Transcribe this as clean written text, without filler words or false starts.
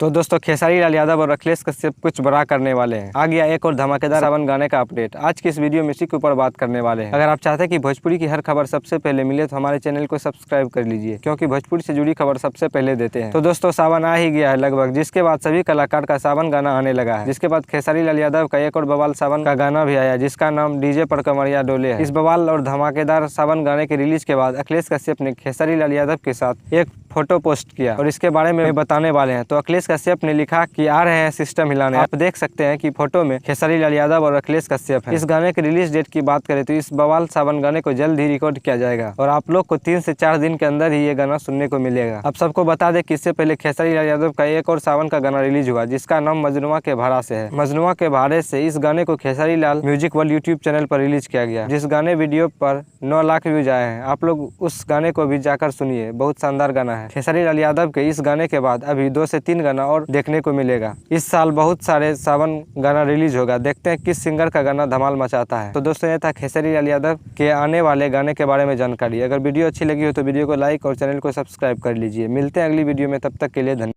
तो दोस्तों खेसारी लाल यादव और अखिलेश कश्यप कुछ बड़ा करने वाले हैं। आ गया एक और धमाकेदार सावन गाने का अपडेट। आज की इस वीडियो में इसी के ऊपर बात करने वाले हैं। अगर आप चाहते हैं कि भोजपुरी की हर खबर सबसे पहले मिले तो हमारे चैनल को सब्सक्राइब कर लीजिए, क्योंकि भोजपुरी से जुड़ी खबर सबसे पहले देते हैं। तो दोस्तों सावन आ ही गया है लगभग, जिसके बाद सभी कलाकार का सावन गाना आने लगा है। जिसके बाद खेसारी लाल यादव का एक और बवाल सावन का गाना भी आया, जिसका नाम डीजे पर कमरिया डोले है। इस बवाल और धमाकेदार सावन गाने के रिलीज के बाद अखिलेश कश्यप ने खेसारी लाल यादव के साथ एक फोटो पोस्ट किया और इसके बारे में बताने वाले हैं। तो अखिलेश कश्यप ने लिखा कि आ रहे हैं सिस्टम हिलाने। आप देख सकते हैं कि फोटो में खेसारी लाल यादव और अखिलेश कश्यप हैं। इस गाने के रिलीज डेट की बात करें तो इस बवाल सावन गाने को जल्द ही रिकॉर्ड किया जाएगा और आप लोग को 3 से 4 दिन के अंदर ही ये गाना सुनने को मिलेगा। अब सबको बता दें कि इससे पहले खेसारी लाल यादव का एक और सावन का गाना रिलीज हुआ, जिसका नाम मजनुआ के भाड़ा से है। मजनुआ के भाड़े से इस गाने को Khesari Lal music world YouTube channel पर रिलीज किया गया, जिस गाने वीडियो पर 9 लाख व्यूज आए हैं। आप लोग उस गाने को भी जाकर सुनिए, बहुत शानदार गाना है। खेसारी लाल यादव के इस गाने के बाद अभी 2 से 3 गाना और देखने को मिलेगा। इस साल बहुत सारे सावन गाना रिलीज होगा, देखते हैं किस सिंगर का गाना धमाल मचाता है। तो दोस्तों ये था खेसारी लाल यादव के आने वाले गाने के बारे में जानकारी। अगर वीडियो अच्छी लगी हो तो वीडियो को लाइक और चैनल को सब्सक्राइब कर लीजिए। मिलते हैं अगली वीडियो में, तब तक के लिए धन्यवाद।